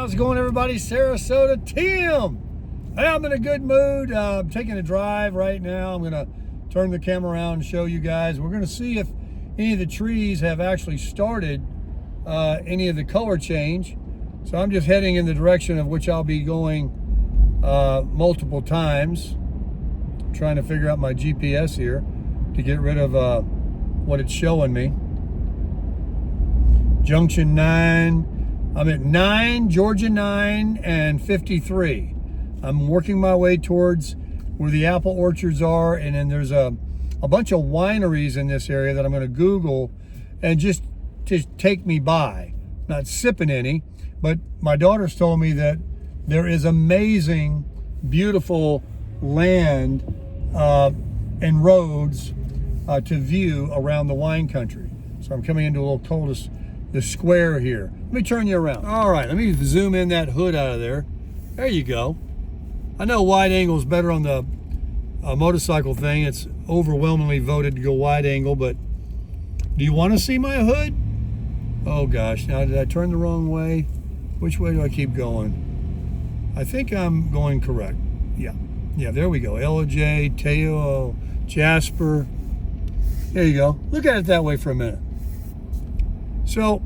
how's it going, everybody? Sarasota, Tim. Hey, I'm in a good mood. I'm taking a drive right now. I'm going to turn the camera around and show you guys. We're going to see if any of the trees have actually started any of the color change. So I'm just heading in the direction of which I'll be going multiple times. I'm trying to figure out my GPS here to get rid of what it's showing me. Junction 9. I'm at 9, Georgia 9 and 53. I'm working my way towards where the apple orchards are, and then there's a bunch of wineries in this area that I'm going to Google and just to take me by. Not sipping any, but my daughter's told me that there is amazing, beautiful land and roads to view around the wine country. So I'm coming into a little the square here. Let me turn you around. All right, let me zoom in that hood out of there. There you go. I know wide angle is better on the motorcycle thing. It's overwhelmingly voted to go wide angle, but do you want to see my hood? Oh gosh, now did I turn the wrong way? Which way do I keep going? I think I'm going correct. Yeah, there we go. LJ, Teo, Jasper. There you go. Look at it that way for a minute. So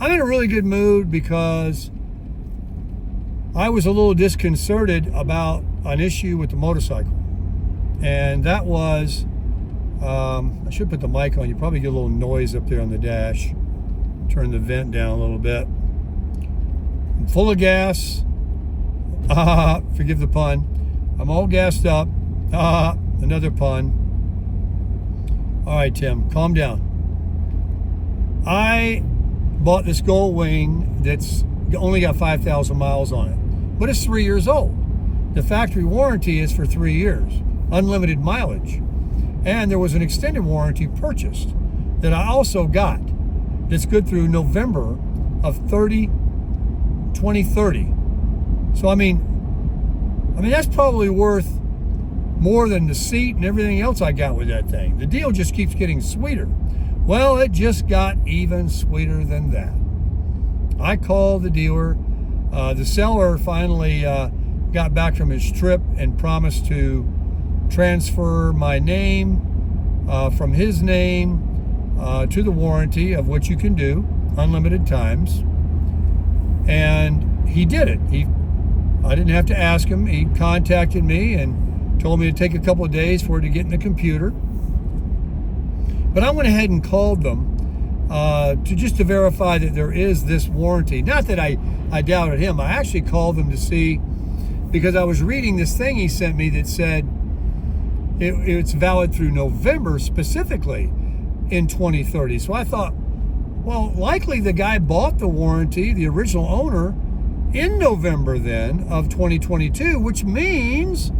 I'm in a really good mood because I was a little disconcerted about an issue with the motorcycle. And that was, I should put the mic on. You probably get a little noise up there on the dash. Turn the vent down a little bit. I'm full of gas. Forgive the pun. I'm all gassed up. Another pun. All right, Tim, calm down. I bought this Goldwing that's only got 5,000 miles on it, but it's 3 years old. The factory warranty is for 3 years, unlimited mileage. And there was an extended warranty purchased that I also got that's good through November of 2030. So, I mean, that's probably worth more than the seat and everything else I got with that thing. The deal just keeps getting sweeter. Well, it just got even sweeter than that. I called the dealer. The seller finally got back from his trip and promised to transfer my name from his name to the warranty, of which you can do unlimited times. And he did it. I didn't have to ask him. He contacted me and told me to take a couple of days for it to get in the computer. But I went ahead and called them to verify that there is this warranty. Not that I doubted him. I actually called them to see, because I was reading this thing he sent me that said it's valid through November specifically in 2030. So I thought, well, likely the guy bought the warranty, the original owner, in November then of 2022, which means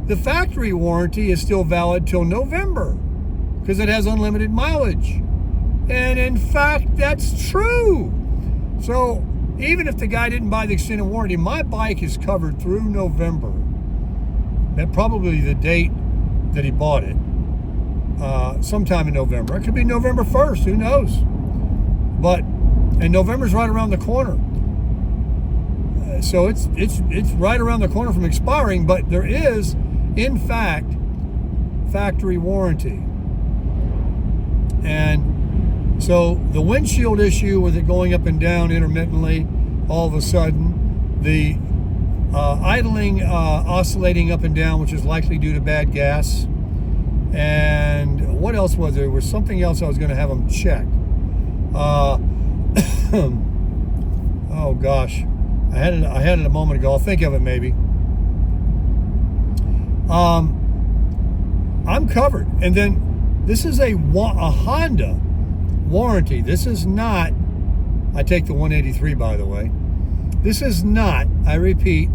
the factory warranty is still valid till November, because it has unlimited mileage. And in fact, that's true. So even if the guy didn't buy the extended warranty, my bike is covered through November. That probably the date that he bought it, sometime in November. It could be November 1st, who knows? And November's right around the corner. So it's right around the corner from expiring, but there is, in fact, factory warranty. And so the windshield issue with it going up and down intermittently, all of a sudden, the idling, oscillating up and down, which is likely due to bad gas. And what else was there? There was something else I was going to have them check. Oh gosh, I had it a moment ago. I'll think of it maybe. I'm covered. And then this is a Honda warranty. This is not, I take the 183 by the way. This is not, I repeat,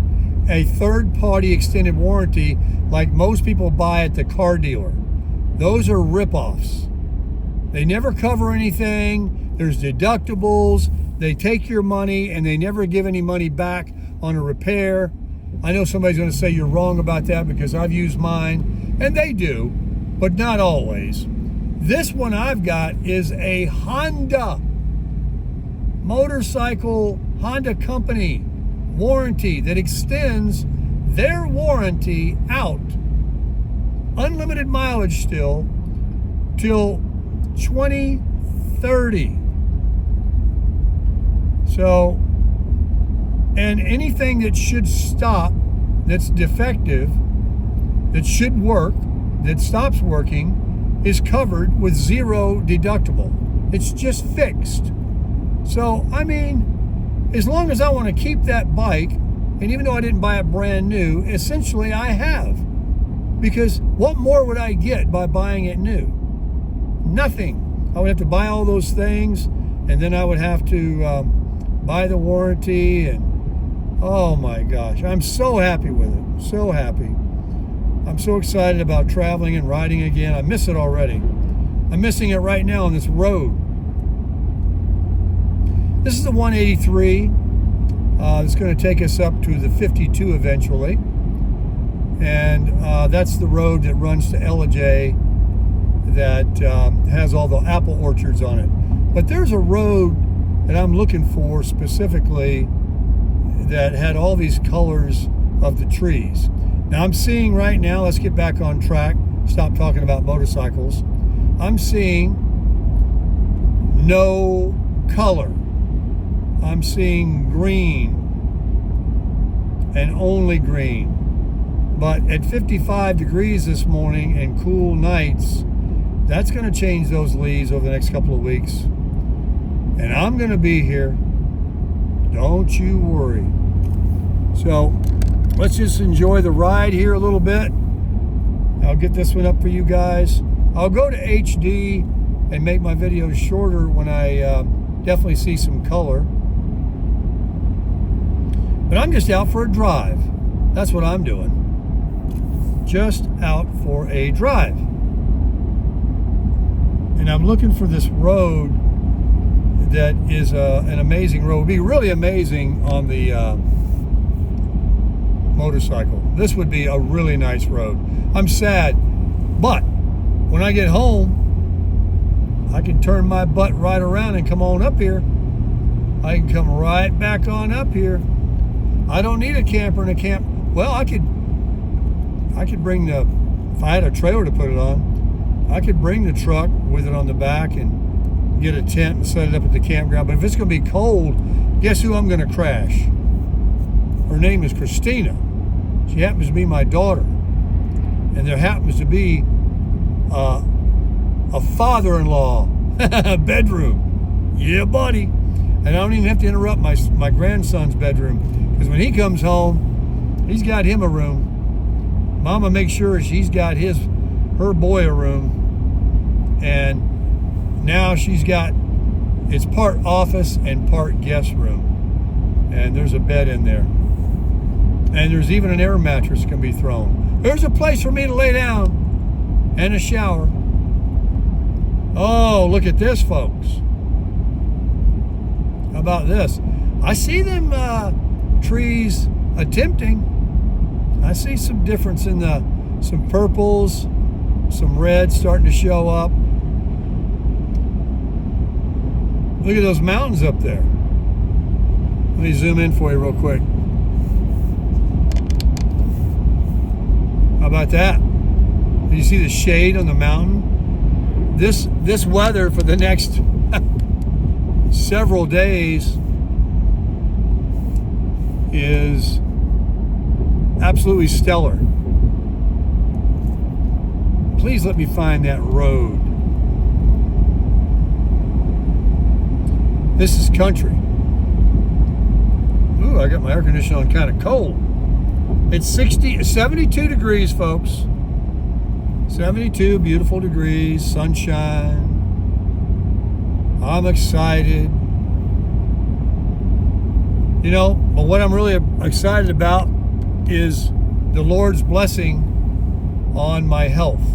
a third-party extended warranty like most people buy at the car dealer. Those are rip-offs. They never cover anything. There's deductibles. They take your money and they never give any money back on a repair. I know somebody's going to say you're wrong about that because I've used mine, and they do, but not always. This one I've got is a Honda motorcycle, Honda company warranty that extends their warranty out, unlimited mileage still, till 2030. So, and anything that should stop, that's defective, that should work, that stops working, is covered with zero deductible. It's just fixed. So, I mean, as long as I want to keep that bike, and even though I didn't buy it brand new, essentially I have. Because what more would I get by buying it new? Nothing. I would have to buy all those things, and then I would have to buy the warranty, and oh my gosh, I'm so happy with it. So happy. I'm so excited about traveling and riding again. I miss it already. I'm missing it right now on this road. This is the 183. It's going to take us up to the 52 eventually. And that's the road that runs to Ellijay that has all the apple orchards on it. But there's a road that I'm looking for specifically that had all these colors of the trees. Now I'm seeing right now, let's get back on track, stop talking about motorcycles. I'm seeing no color. I'm seeing green and only green. But at 55 degrees this morning and cool nights, that's going to change those leaves over the next couple of weeks. And I'm going to be here. Don't you worry. So let's just enjoy the ride here a little bit. I'll get this one up for you guys. I'll go to HD and make my videos shorter when I definitely see some color. But I'm just out for a drive. That's what I'm doing. Just out for a drive. And I'm looking for this road that is an amazing road. It would be really amazing on the motorcycle. This would be a really nice road. I'm sad, but when I get home, I can turn my butt right around and come on up here. I can come right back on up here. I don't need a camper and a camp. Well, I could bring the, if I had a trailer to put it on, I could bring the truck with it on the back and get a tent and set it up at the campground. But if it's going to be cold, guess who I'm going to crash? Her name is Christina. She happens to be my daughter. And there happens to be a father-in-law bedroom. Yeah, buddy. And I don't even have to interrupt my grandson's bedroom, because when he comes home, he's got him a room. Mama makes sure she's got her boy a room, and now she's got, it's part office and part guest room, and there's a bed in there, and there's even an air mattress can be thrown. There's a place for me to lay down and a shower. Oh, look at this, folks. How about this? I see them trees attempting. I see some difference in some purples, some reds starting to show up. Look at those mountains up there. Let me zoom in for you real quick. How about that? Do you see the shade on the mountain? This weather for the next several days is absolutely stellar. Please let me find that road. This is country. Ooh, I got my air conditioner on kind of cold. It's 72 degrees, folks. 72 beautiful degrees, sunshine. I'm excited. You know, but what I'm really excited about is the Lord's blessing on my health.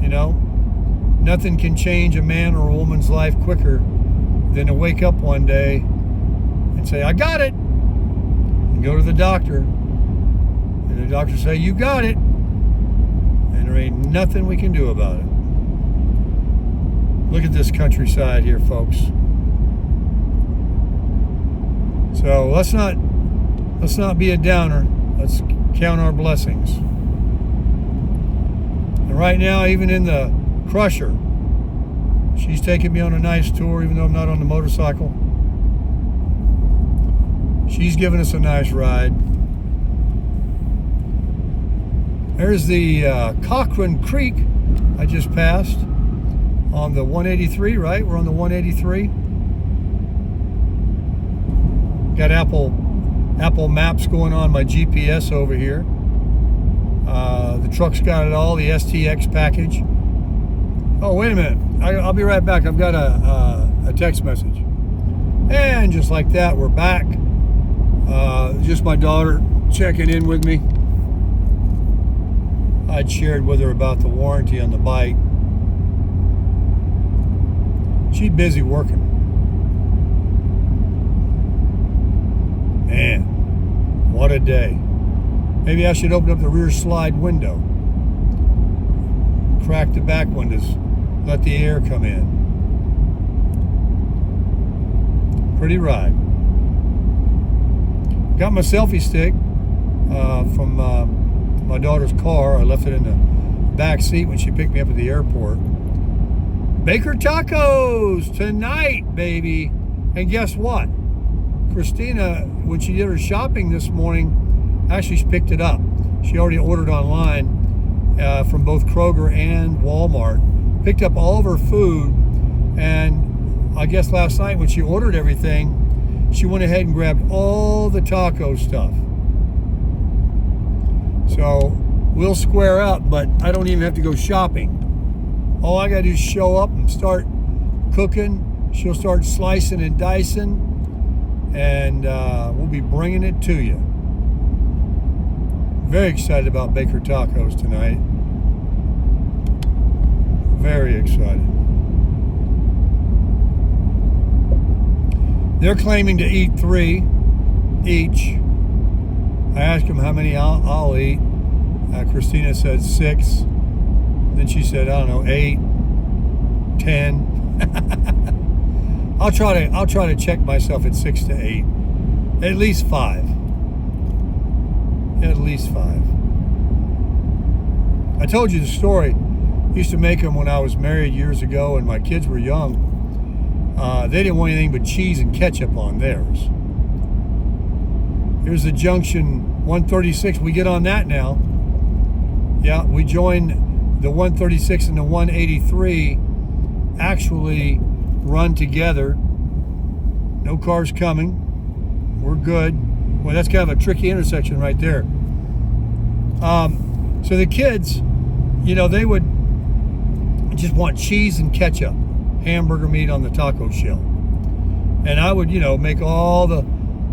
You know, nothing can change a man or a woman's life quicker than to wake up one day and say, I got it, and go to the doctor, and the doctor say, you got it, and there ain't nothing we can do about it. Look at this countryside here, folks. So let's not let's not be a downer. Let's count our blessings. And right now, even in the Crusher, she's taking me on a nice tour, even though I'm not on the motorcycle. She's giving us a nice ride. There's the Cochrane Creek I just passed on the 183, right? We're on the 183. Got Apple Maps going on my GPS over here. The truck's got it all, the STX package. Oh, wait a minute. I'll be right back. I've got a text message. And just like that, we're back. Just my daughter checking in with me. I'd shared with her about the warranty on the bike. She's busy working. Man, what a day. Maybe I should open up the rear slide window. Crack the back windows. Let the air come in. Pretty ride. Got my selfie stick from my daughter's car. I left it in the back seat when she picked me up at the airport. Baker Tacos tonight, baby. And guess what? Christina, when she did her shopping this morning, actually she picked it up. She already ordered online from both Kroger and Walmart. Picked up all of her food, and I guess last night when she ordered everything, she went ahead and grabbed all the taco stuff. So we'll square up, but I don't even have to go shopping. All I gotta do is show up and start cooking. She'll start slicing and dicing, and we'll be bringing it to you. Very excited about Baker Tacos tonight. Very excited. They're claiming to eat 3 each. I asked them how many I'll eat. Christina said 6. Then she said, I don't know, 8, 10. I'll try to check myself at 6 to 8. At least 5. At least 5. I told you the story. I used to make them when I was married years ago and my kids were young. They didn't want anything but cheese and ketchup on theirs. Here's the Junction 136. We get on that now. Yeah, we joined the 136 and the 183 actually run together. No cars coming. We're good. Well, that's kind of a tricky intersection right there. So the kids, they would just want cheese and ketchup, hamburger meat on the taco shell. And I would, make all the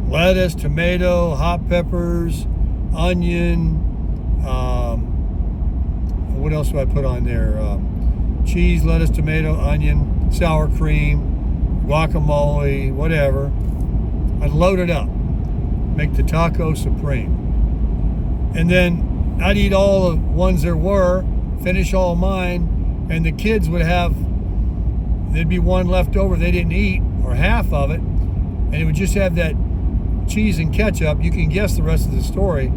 lettuce, tomato, hot peppers, onion, what else do I put on there? Cheese, lettuce, tomato, onion, sour cream, guacamole, whatever. I'd load it up, make the taco supreme. And then I'd eat all the ones there were, finish all mine, and the kids would have, there'd be one left over they didn't eat, or half of it, and it would just have that cheese and ketchup. You can guess the rest of the story.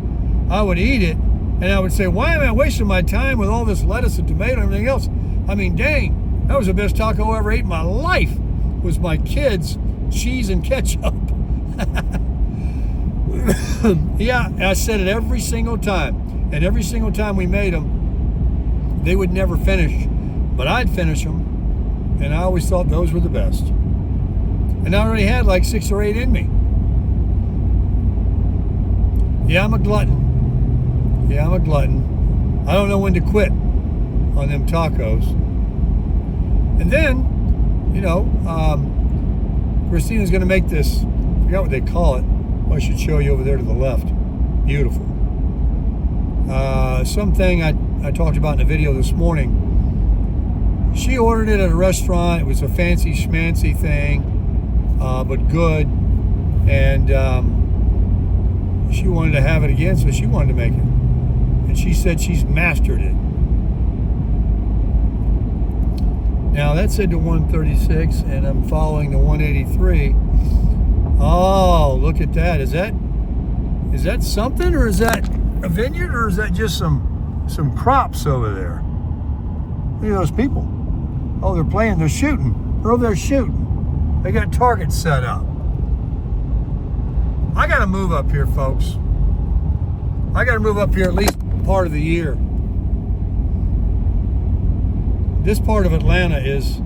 I would eat it, and I would say, why am I wasting my time with all this lettuce and tomato and everything else? I mean, dang, that was the best taco I ever ate in my life, was my kids' cheese and ketchup. Yeah, I said it every single time. And every single time we made them, they would never finish. But I'd finish them. And I always thought those were the best. And I already had like 6 or 8 in me. Yeah, I'm a glutton. I don't know when to quit on them tacos. And then, Christina's going to make this, I forgot what they call it. Well, I should show you over there to the left. Beautiful. Something I talked about in a video this morning. She ordered it at a restaurant. It was a fancy schmancy thing, but good. And she wanted to have it again, so she wanted to make it. And she said she's mastered it. Now that said the 136, and I'm following the 183. Oh, look at that. Is Is that something, or is that a vineyard, or is that just some crops over there? Look at those people. Oh, they're playing, they're shooting. Oh, they're shooting. They got targets set up. I gotta move up here, folks. I gotta move up here at least part of the year. This part of Atlanta is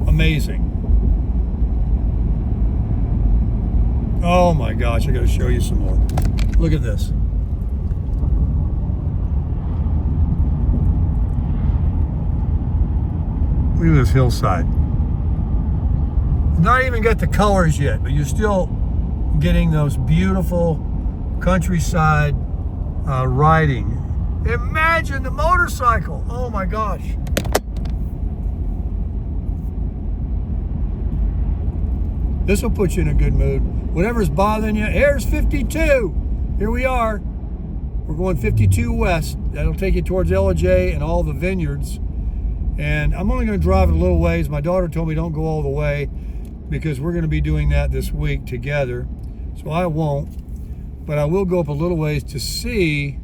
amazing. Oh my gosh, I gotta show you some more. Look at this. Look at this hillside. Not even got the colors yet, but you're still getting those beautiful countryside riding. Imagine the motorcycle. Oh my gosh. This will put you in a good mood. Whatever's bothering you, here's 52. Here we are. We're going 52 west. That'll take you towards LJ and all the vineyards. And I'm only going to drive it a little ways. My daughter told me don't go all the way because we're going to be doing that this week together. So I won't. But I will go up a little ways to see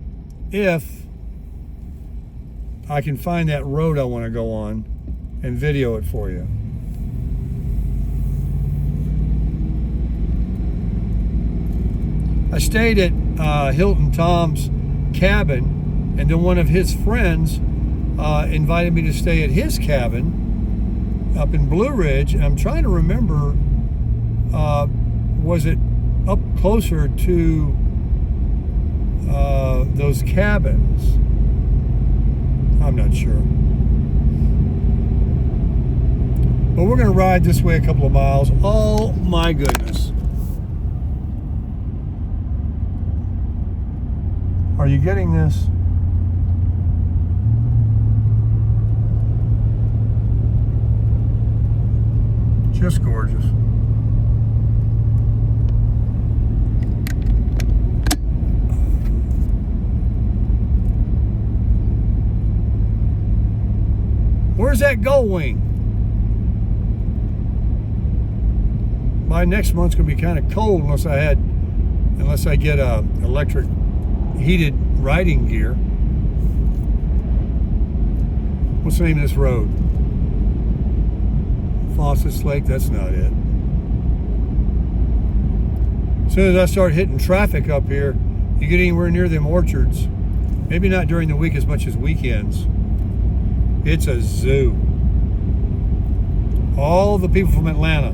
if I can find that road I want to go on and video it for you. I stayed at Hilton Tom's cabin, and then one of his friends invited me to stay at his cabin up in Blue Ridge. And I'm trying to remember, was it up closer to those cabins? I'm not sure. But we're going to ride this way a couple of miles. Oh my goodness. Are you getting this? Just gorgeous. Where's that Goldwing? My next month's gonna be kind of cold unless I get electric heated riding gear. What's the name of this road? Faucet's Lake, that's not it. As soon as I start hitting traffic up here, you get anywhere near them orchards, maybe not during the week as much as weekends, it's a zoo. All the people from Atlanta,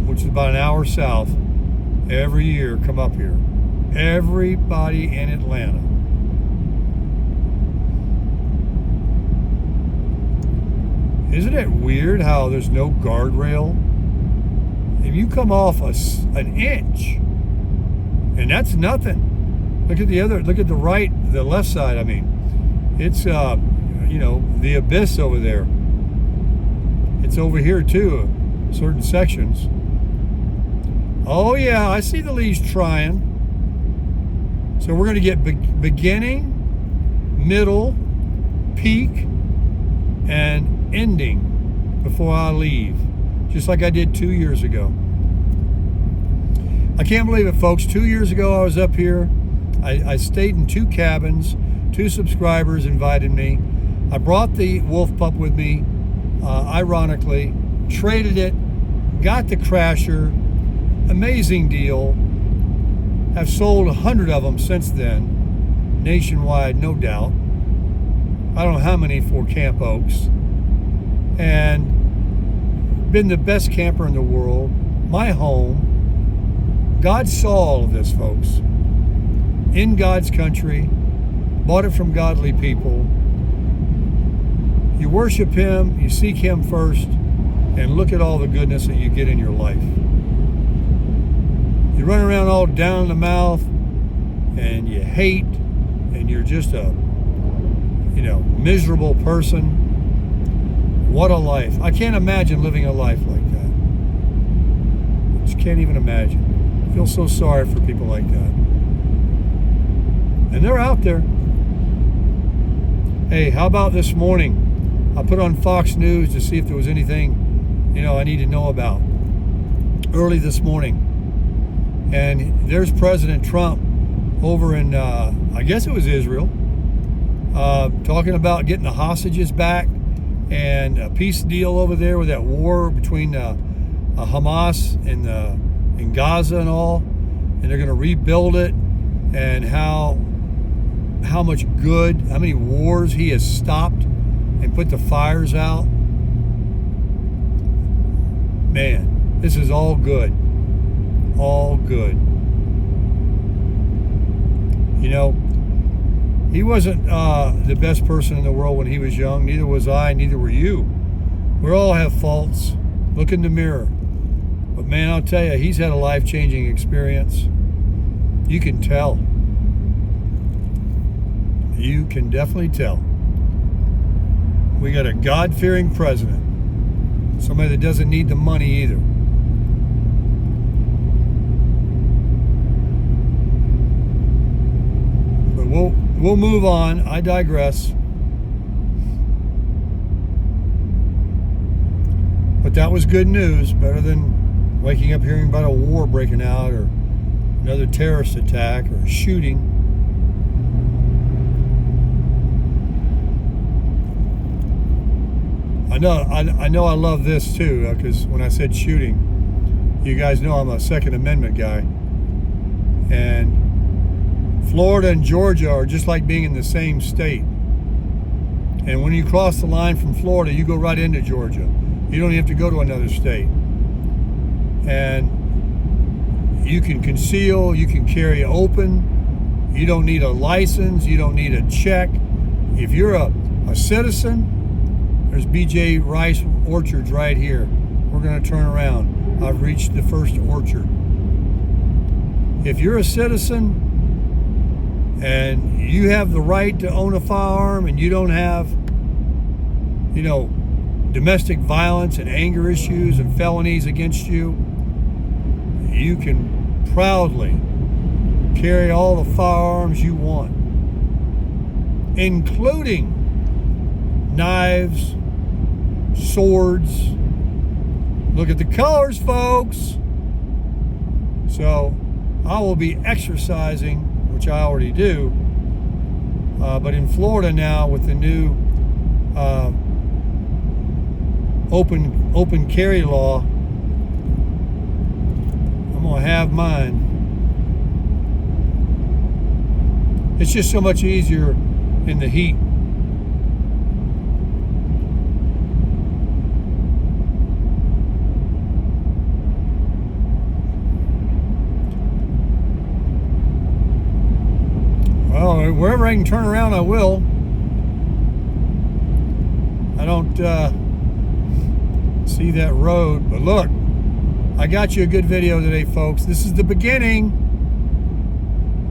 which is about an hour south, every year come up here. Everybody in Atlanta. Isn't it weird how there's no guardrail? If you come off an inch, and that's nothing. Look at the left side. I mean, it's the abyss over there. It's over here too, certain sections. Oh yeah, I see the leaves trying. So we're going to get beginning, middle, peak, and ending before I leave, just like I did 2 years ago. I can't believe it, folks. 2 years ago I was up here. I stayed in 2 cabins. 2 subscribers invited me. I brought the wolf pup with me, ironically, traded it, got the Crasher, amazing deal. Have sold 100 of them since then, nationwide, no doubt. I don't know how many for Camp Oaks. And been the best camper in the world. My home. God saw all of this, folks. In God's country. Bought it from godly people. You worship Him, you seek Him first, and look at all the goodness that you get in your life. You run around all down the mouth and you hate and you're just a miserable person. What a life. I can't imagine living a life like that. I just can't even imagine. I feel so sorry for people like that. And they're out there. Hey, how about this morning? I put on Fox News to see if there was anything I need to know about. Early this morning. And there's President Trump over in, I guess it was Israel, talking about getting the hostages back and a peace deal over there with that war between Hamas and in Gaza and all, and they're going to rebuild it, and how much good, how many wars he has stopped and put the fires out. Man, this is all good. All good. You know, he wasn't the best person in the world when he was young. Neither was I, neither were you. We all have faults. Look in the mirror. But man, I'll tell you, he's had a life-changing experience. You can tell. You can definitely tell. We got a God-fearing president. Somebody that doesn't need the money either. But we'll move on. I digress. But that was good news. Better than waking up hearing about a war breaking out or another terrorist attack or shooting. I know I love this too, because when I said shooting, you guys know I'm a Second Amendment guy. And Florida and Georgia are just like being in the same state. And when you cross the line from Florida, you go right into Georgia. You don't have to go to another state. And you can conceal, you can carry open. You don't need a license, you don't need a check. If you're a citizen, there's BJ Rice Orchards right here. We're going to turn around. I've reached the first orchard. If you're a citizen and you have the right to own a firearm and you don't have, you know, domestic violence and anger issues and felonies against you, you can proudly carry all the firearms you want, including knives, swords. Look at the colors, folks. So I will be exercising, which I already do, but in Florida now with the new open carry law, I'm gonna have mine. It's just so much easier in the heat. Well, wherever I can turn around, I will. I don't see that road, but look, I got you a good video today, folks. This is the beginning.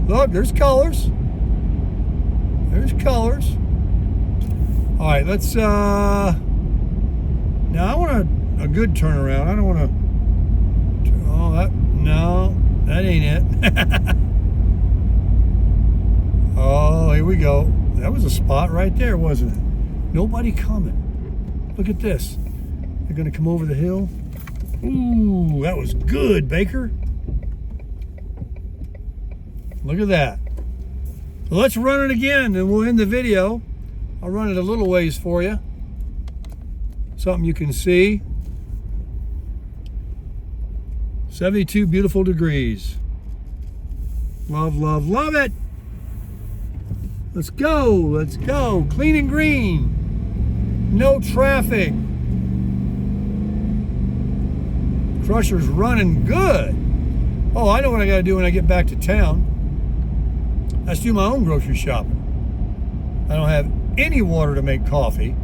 Look, there's colors. There's colors. All right, let's, now I want a good turnaround. I don't want to, oh, no, that ain't it. Oh, here we go. That was a spot right there, wasn't it? Nobody coming. Look at this. They're going to come over the hill. Ooh, that was good, Baker. Look at that. So let's run it again, and we'll end the video. I'll run it a little ways for you. Something you can see. 72 beautiful degrees. Love, love, love it. Let's go, let's go. Clean and green. No traffic. Crusher's running good. Oh, I know what I gotta do when I get back to town. Let's do my own grocery shopping. I don't have any water to make coffee.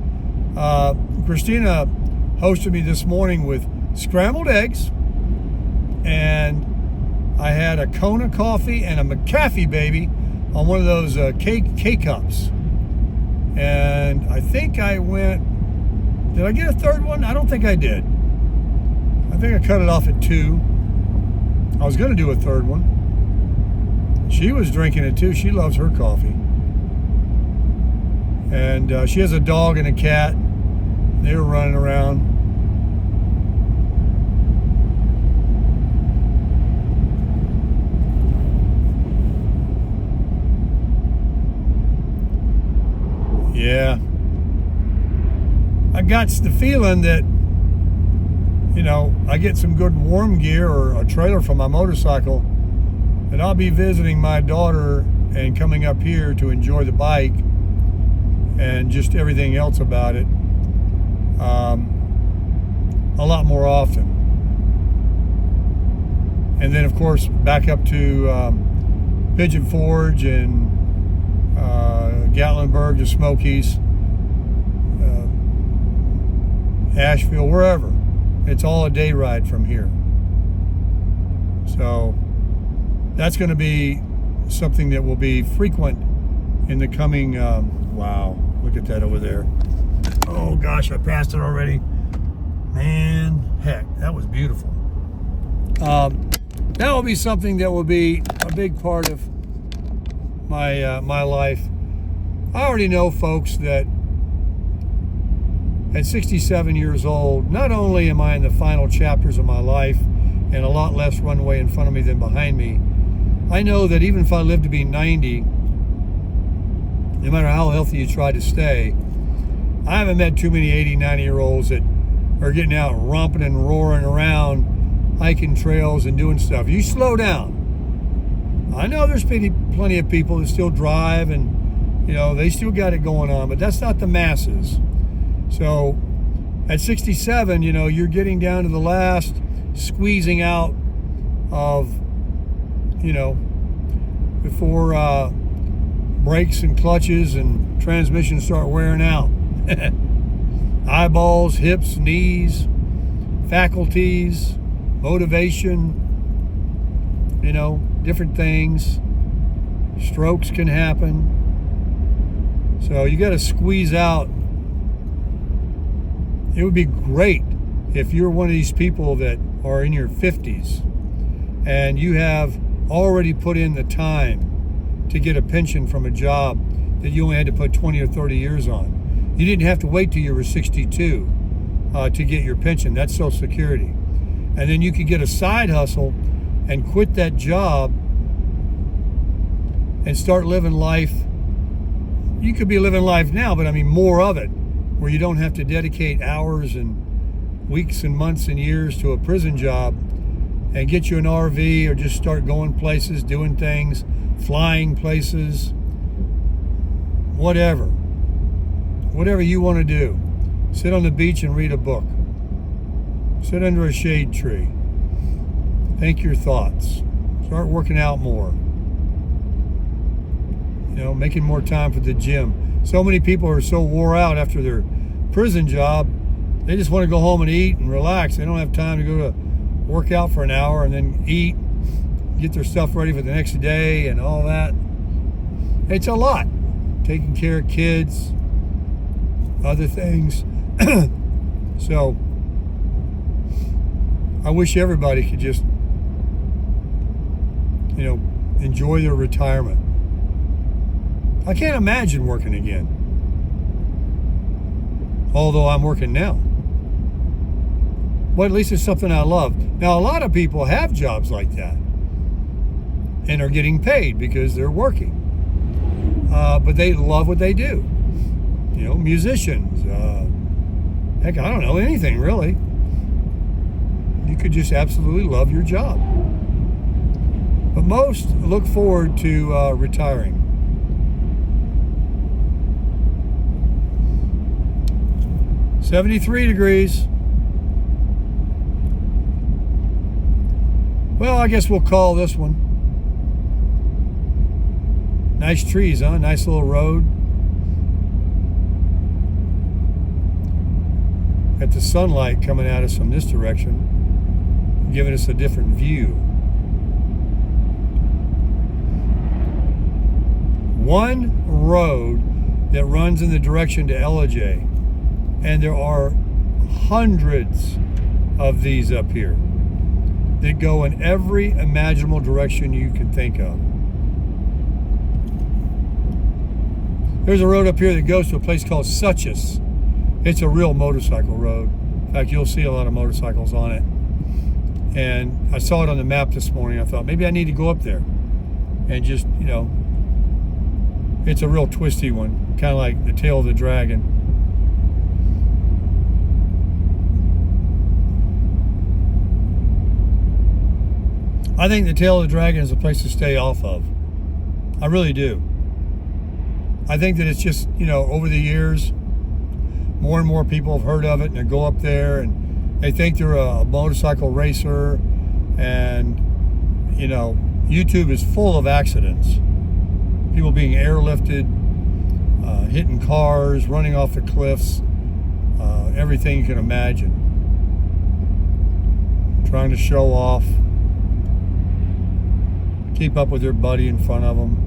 Christina hosted me this morning with scrambled eggs, and I had a Kona coffee and a McAfee baby on one of those K-cups. And I think I went, did I get a third one? I don't think I did. I think I cut it off at 2. I was gonna do a third one. She was drinking it too. She loves her coffee. And she has a dog and a cat. They were running around. Yeah. I got the feeling that, I get some good warm gear or a trailer for my motorcycle, that I'll be visiting my daughter and coming up here to enjoy the bike and just everything else about it a lot more often. And then, of course, back up to Pigeon Forge and Gatlinburg, the Smokies, Asheville, wherever. It's all a day ride from here. So that's going to be something that will be frequent in the coming, wow, look at that over there. Oh gosh, I passed it already. Man, heck, that was beautiful. That will be something that will be a big part of my life. I already know, folks, that at 67 years old, not only am I in the final chapters of my life and a lot less runway in front of me than behind me, I know that even if I live to be 90, no matter how healthy you try to stay, I haven't met too many 80, 90-year-olds that are getting out romping and roaring around, hiking trails and doing stuff. You slow down. I know there's plenty of people that still drive and, they still got it going on, but that's not the masses. So at 67, you're getting down to the last squeezing out of, before brakes and clutches and transmissions start wearing out. Eyeballs, hips, knees, faculties, motivation, different things. Strokes can happen. So you got to squeeze out. It would be great if you're one of these people that are in your 50s and you have already put in the time to get a pension from a job that you only had to put 20 or 30 years on. You didn't have to wait till you were 62 to get your pension. That's Social Security. And then you could get a side hustle and quit that job and start living life. You could be living life now, but I mean more of it, where you don't have to dedicate hours and weeks and months and years to a prison job, and get you an RV or just start going places, doing things, flying places, whatever you want to do. Sit on the beach and read a book. Sit under a shade tree. Think your thoughts. Start working out more. Making more time for the gym. So many people are so wore out after their prison job, they just want to go home and eat and relax. They don't have time to go to work out for an hour and then eat, get their stuff ready for the next day and all that. It's a lot. Taking care of kids, other things. So I wish everybody could just, enjoy their retirement. I can't imagine working again. Although I'm working now. But at least it's something I love. Now, a lot of people have jobs like that and are getting paid because they're working. But they love what they do. Musicians, heck, I don't know, anything really. You could just absolutely love your job. But most look forward to retiring. $73 degrees. Well, I guess we'll call this one. Nice trees, huh? Nice little road. Got the sunlight coming at us from this direction, giving us a different view. One road that runs in the direction to LJ, and there are hundreds of these up here that go in every imaginable direction you can think of. There's a road up here that goes to a place called Suches. It's a real motorcycle road. In fact, you'll see a lot of motorcycles on it. And I saw it on the map this morning. I thought maybe I need to go up there and just, It's a real twisty one, kind of like the tail of the dragon. I think the tail of the dragon is a place to stay off of. I really do. I think that it's just, over the years, more and more people have heard of it, and they go up there and they think they're a motorcycle racer, and YouTube is full of accidents. People being airlifted, hitting cars, running off the cliffs, everything you can imagine. Trying to show off, keep up with their buddy in front of them.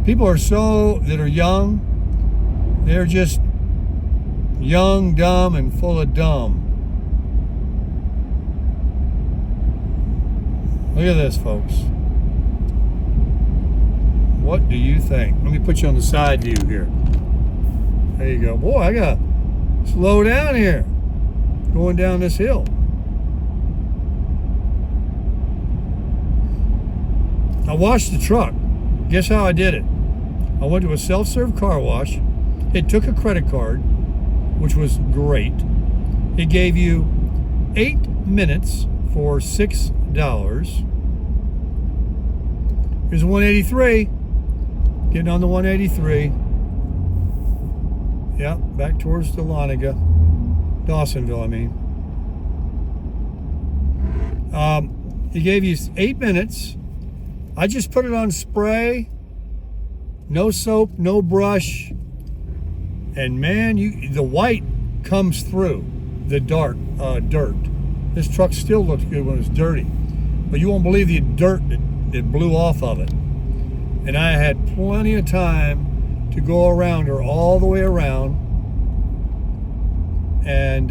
People that are young, they're just young, dumb, and full of dumb. Look at this, folks. What do you think? Let me put you on the side view here. There you go. Boy, I gotta slow down here going down this hill. I washed the truck. Guess how I did it? I went to a self-serve car wash. It took a credit card, which was great. It gave you 8 minutes for $6. Here's 183. Getting on the 183. Yep, back towards Dahlonega. Dawsonville, I mean. He gave you 8 minutes. I just put it on spray. No soap, no brush. And man, the white comes through the dirt. This truck still looks good when it's dirty. But you won't believe the dirt that blew off of it. And I had plenty of time to go around her all the way around and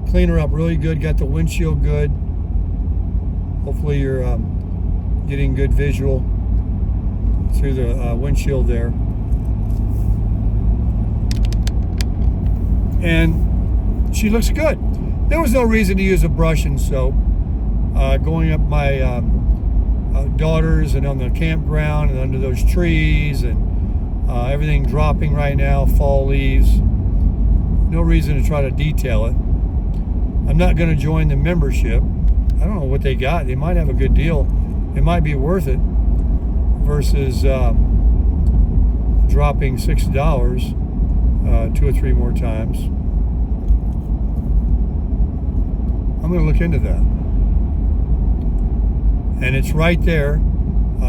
clean her up really good. Got the windshield good. Hopefully you're getting good visual through the windshield there. And she looks good. There was no reason to use a brush and soap. Going up my daughters and on the campground and under those trees and everything dropping right now, fall leaves. No reason to try to detail it. I'm not going to join the membership. I don't know what they got. They might have a good deal. It might be worth it versus dropping $6 2 or 3 more times. I'm going to look into that. And it's right there,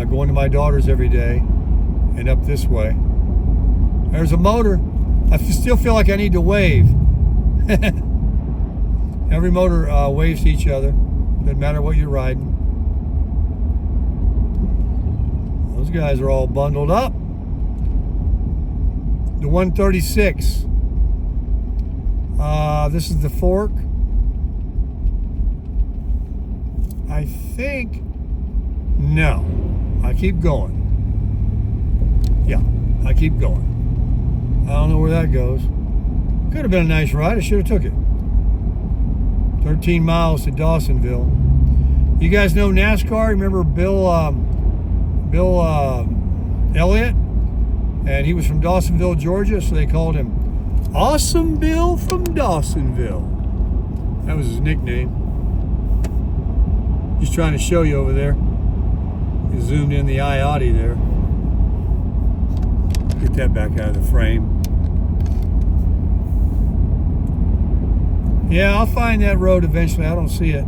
going to my daughters every day and up this way. There's a motor. I still feel like I need to wave. Every motor waves to each other. Doesn't matter what you're riding. Those guys are all bundled up. The 136. This is the fork. I think, no. I keep going. Yeah, I keep going. I don't know where that goes. Could have been a nice ride. I should have took it. 13 miles to Dawsonville. You guys know NASCAR? Remember Bill Elliott? And he was from Dawsonville, Georgia, so they called him Awesome Bill from Dawsonville. That was his nickname. He's trying to show you over there. He zoomed in the IOTI there. Get that back out of the frame. Yeah, I'll find that road eventually. I don't see it.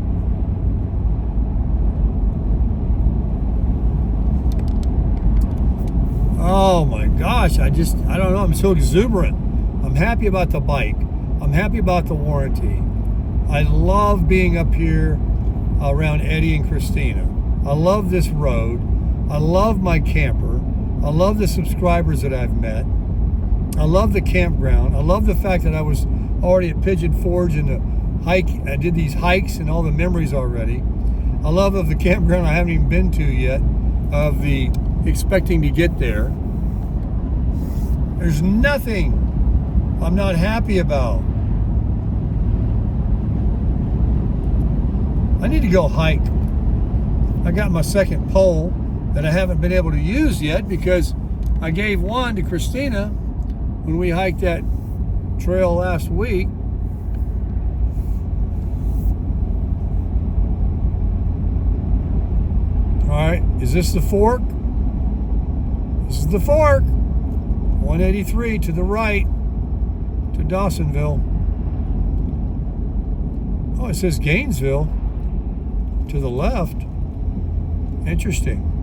Oh my gosh, I don't know. I'm so exuberant. I'm happy about the bike. I'm happy about the warranty. I love being up here around Eddie and Christina. I love this road. I love my camper. I love the subscribers that I've met. I love the campground. I love the fact that I was already at Pigeon Forge and the hike. I did these hikes and all the memories already. I love of the campground I haven't even been to yet, of the expecting to get there. There's nothing I'm not happy about. I need to go hike. I got my second pole that I haven't been able to use yet because I gave one to Christina when we hiked that trail last week. All right, is this the fork? This is the fork. 183 to the right to Dawsonville. Oh, it says Gainesville to the left. Interesting.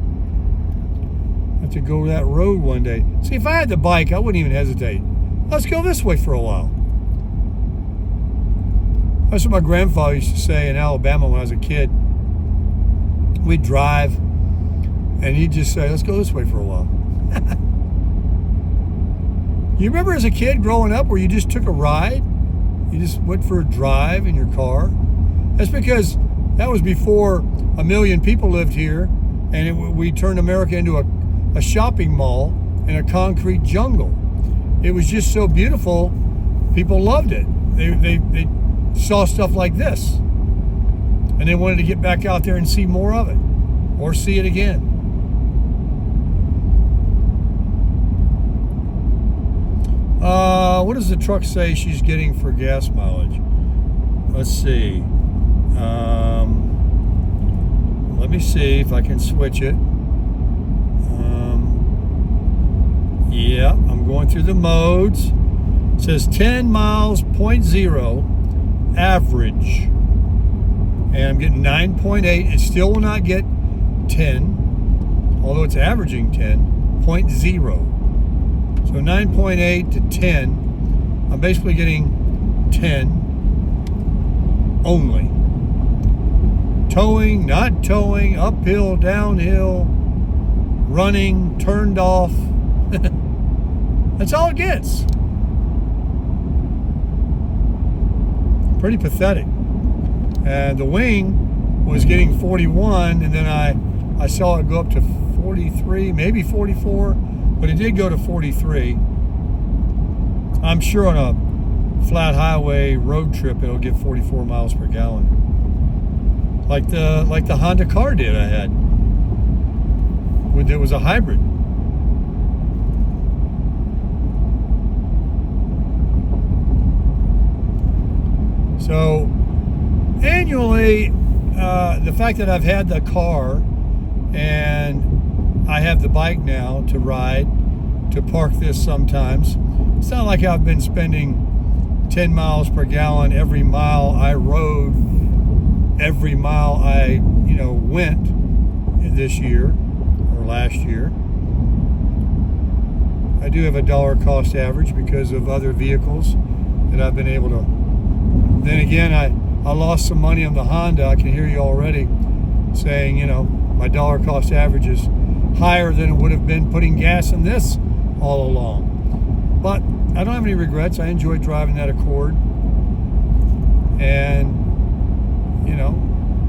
I have to go that road one day. See, if I had the bike, I wouldn't even hesitate. Let's go this way for a while. That's what my grandfather used to say in Alabama when I was a kid. We'd drive, and he'd just say, let's go this way for a while. You remember as a kid growing up where you just took a ride? You just went for a drive in your car? That's because that was before 1 million people lived here, and we turned America into a shopping mall and a concrete jungle. It was just so beautiful, people loved it. They saw stuff like this, and they wanted to get back out there and see more of it, or see it again. What does the truck say she's getting for gas mileage? Let's see. Let me see if I can switch it. Yeah, I'm going through the modes. It says 10 miles, 0.0 average. And I'm getting 9.8. It still will not get 10, although it's averaging 10.0. So 9.8 to 10. I'm basically getting 10 only. Towing, not towing, uphill, downhill, running, turned off. That's all it gets. Pretty pathetic. And the wing was getting 41, and then I saw it go up to 43, maybe 44, but it did go to 43. I'm sure on a flat highway road trip it'll get 44 miles per gallon. Like the Honda car did I had. It was a hybrid. So annually, the fact that I've had the car and I have the bike now to ride, to park this sometimes, it's not like I've been spending 10 miles per gallon every mile I rode, every mile I went this year or last year. I do have a dollar cost average because of other vehicles that I've been able to. Then again, I lost some money on the Honda. I can hear you already saying, my dollar cost average is higher than it would have been putting gas in this all along. But I don't have any regrets. I enjoy driving that Accord. And,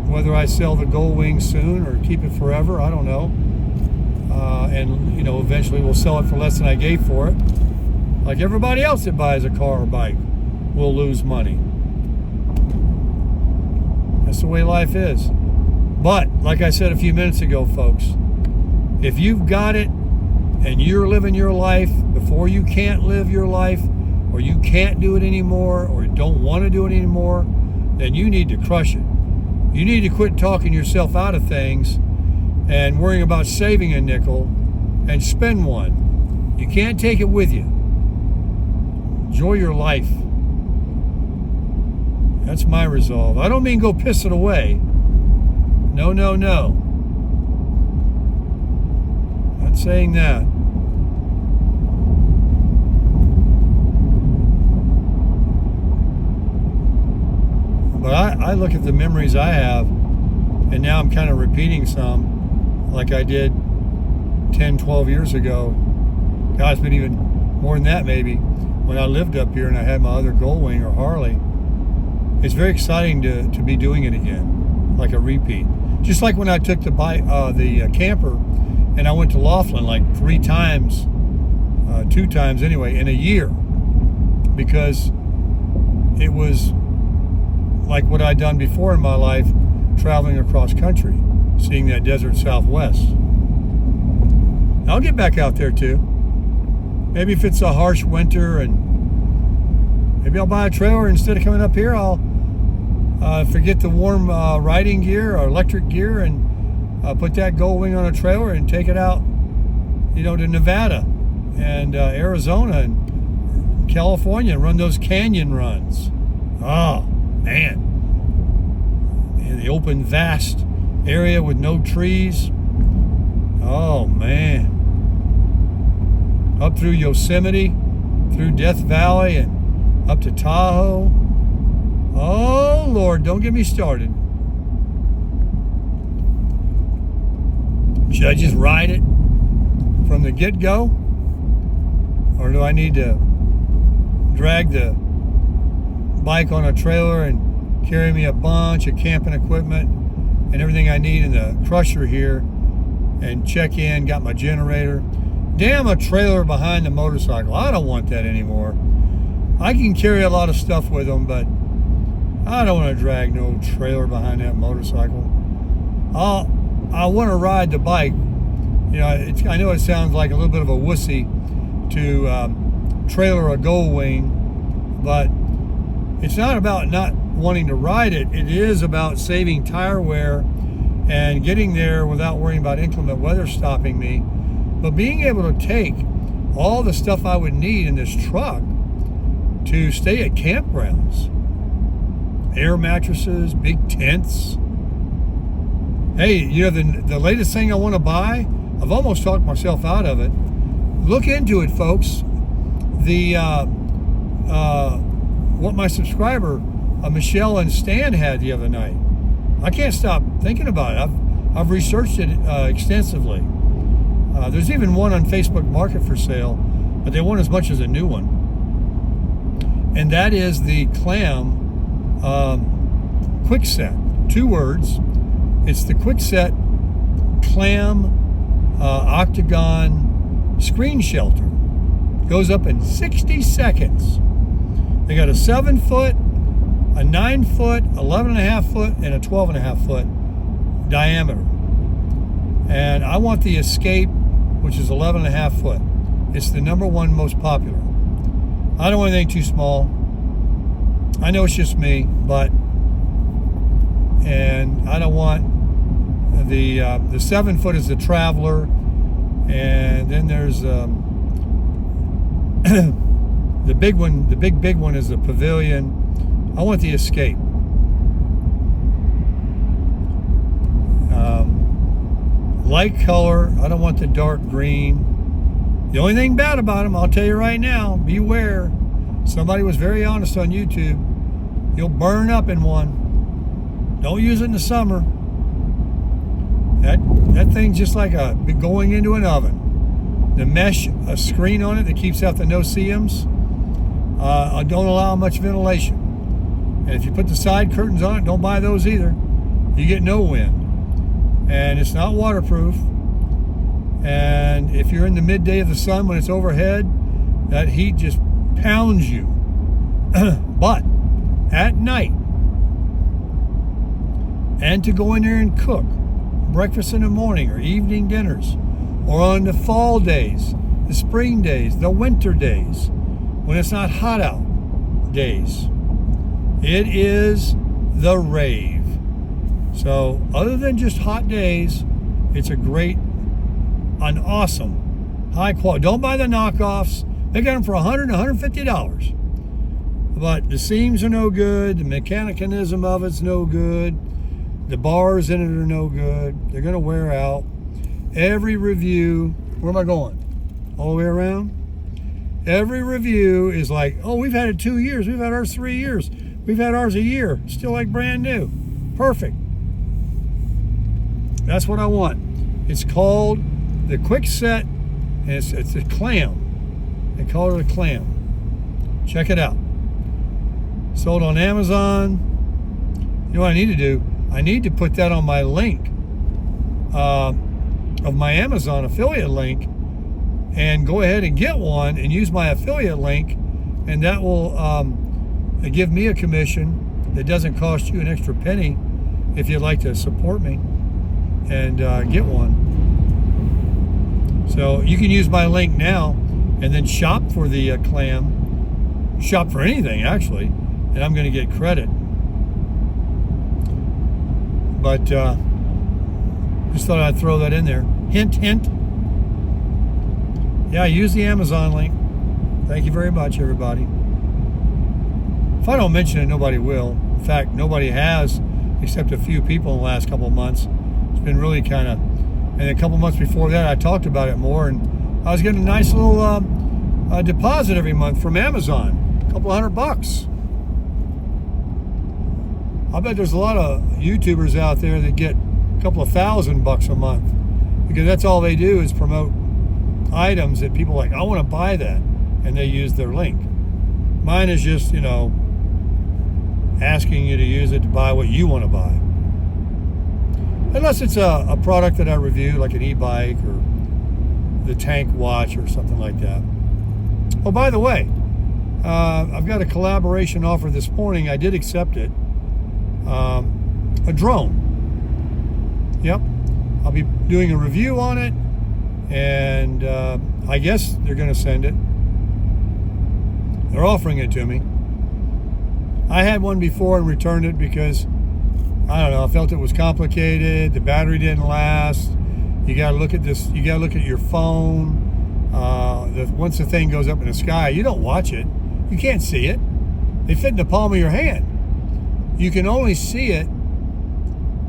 whether I sell the Goldwing soon or keep it forever, I don't know. And, eventually we'll sell it for less than I gave for it. Like everybody else that buys a car or bike will lose money. That's the way life is. But, like I said a few minutes ago, folks, if you've got it and you're living your life before you can't live your life, or you can't do it anymore, or don't want to do it anymore, then you need to crush it. You need to quit talking yourself out of things and worrying about saving a nickel and spend one. You can't take it with you. Enjoy your life. That's my resolve. I don't mean go piss it away. No, no, no. Not saying that. But I look at the memories I have, and now I'm kind of repeating some like I did 10, 12 years ago. God, it's been even more than that maybe, when I lived up here and I had my other Goldwing or Harley. It's very exciting to be doing it again, like a repeat. Just like when I took the camper and I went to Laughlin like 3 times, 2 times anyway, in a year, because it was like what I'd done before in my life, traveling across country, seeing that desert Southwest. I'll get back out there too. Maybe if it's a harsh winter, and maybe I'll buy a trailer. Instead of coming up here, I'll forget the warm riding gear or electric gear, and put that Goldwing on a trailer and take it out, to Nevada and Arizona and California, and run those canyon runs. Oh, man. In the open, vast area with no trees. Oh, man. Up through Yosemite, through Death Valley, and up to Tahoe. Oh, Lord, don't get me started. Should I just ride it from the get-go? Or do I need to drag the bike on a trailer and carry me a bunch of camping equipment and everything I need in the crusher here and check in, got my generator? Damn, a trailer behind the motorcycle. I don't want that anymore. I can carry a lot of stuff with them, but I don't want to drag no trailer behind that motorcycle. I want to ride the bike. I know it sounds like a little bit of a wussy to trailer a Goldwing, but it's not about not wanting to ride it. It is about saving tire wear and getting there without worrying about inclement weather stopping me. But being able to take all the stuff I would need in this truck to stay at campgrounds, air mattresses, big tents. Hey, the latest thing I want to buy, I've almost talked myself out of it. Look into it, folks. What my subscriber Michelle and Stan had the other night. I can't stop thinking about it. I've researched it extensively. There's even one on Facebook Market for sale, but they want as much as a new one. And that is the Clam Quick Set. 2 words. It's the Quick Set Clam Octagon Screen Shelter. Goes up in 60 seconds. They got a 7-foot, a 9-foot, 11.5 foot, and a 12.5 foot diameter. And I want the Escape, which is 11.5 foot. It's the #1 most popular. I don't want anything too small. I know it's just me, and I don't want the 7-foot is the Traveler, and then there's the big one. The big one is the Pavilion. I want the Escape. Light color. I don't want the dark green. The only thing bad about them, I'll tell you right now, beware. Somebody was very honest on YouTube. You'll burn up in one. Don't use it in the summer. That thing's just like going into an oven. The mesh, a screen on it that keeps out the no-see-ums, don't allow much ventilation. And if you put the side curtains on it, don't buy those either. You get no wind. And it's not waterproof. And if you're in the midday of the sun when it's overhead, that heat just pounds you. But at night, and to go in there and cook breakfast in the morning or evening dinners, or on the fall days, the spring days, the winter days, when it's not hot out days, it is the rave. So other than just hot days, it's an awesome, high quality. Don't buy the knockoffs. They got them for $100 and $150. But the seams are no good. The mechanism of it's no good. The bars in it are no good. They're going to wear out. Every review, where am I going? All the way around? Every review is like, oh, we've had it 2 years. We've had ours 3 years. We've had ours a year. Still like brand new. Perfect. That's what I want. It's called the Quick Set, and it's a Clam. They call it a Clam. Check it out. Sold on Amazon. You know what I need to do? I need to put that on my link of my Amazon affiliate link, and go ahead and get one and use my affiliate link, and that will give me a commission that doesn't cost you an extra penny if you'd like to support me and get one. So you can use my link now and then shop for the clam. Shop for anything, actually, and I'm going to get credit. But just thought I'd throw that in there. Hint, hint. Yeah, use the Amazon link. Thank you very much, everybody. If I don't mention it, nobody will. In fact, nobody has, except a few people in the last couple of months. It's been really kind of, and a couple months before that, I talked about it more, and I was getting a nice little deposit every month from Amazon, a couple $100. I bet there's a lot of YouTubers out there that get a couple of $1,000 a month, because that's all they do is promote items that people are like, I want to buy that, and they use their link. Mine is just, you know, asking you to use it to buy what you want to buy. Unless it's a product that I review, like an e-bike or the tank watch or something like that. Oh, by the way, I've got a collaboration offer this morning. I did accept it. A drone. Yep. I'll be doing a review on it, and I guess they're going to send it. They're offering it to me. I had one before and returned it because, I don't know, I felt it was complicated. The battery didn't last. You got to look at this. You got to look at your phone. Once the thing goes up in the sky, you don't watch it. You can't see it. They fit in the palm of your hand. You can only see it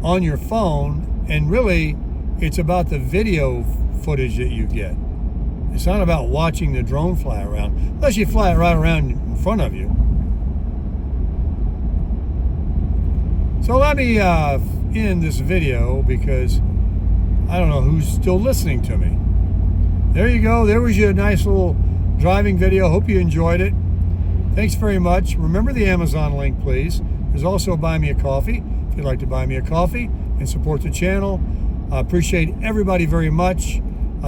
on your phone, and really, it's about the video footage that you get. It's not about watching the drone fly around, unless you fly it right around in front of you. So let me end this video because I don't know who's still listening to me. There you go. There was your nice little driving video. Hope you enjoyed it. Thanks very much. Remember the Amazon link, please. There's also a Buy Me a Coffee if you'd like to buy me a coffee and support the channel. I appreciate everybody very much.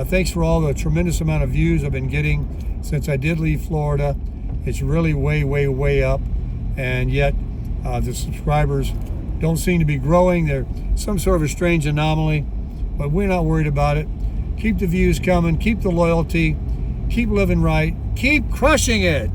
Thanks for all the tremendous amount of views I've been getting since I did leave Florida. It's really way, way, way up. And yet the subscribers don't seem to be growing. They're some sort of a strange anomaly, but we're not worried about it. Keep the views coming. Keep the loyalty. Keep living right. Keep crushing it.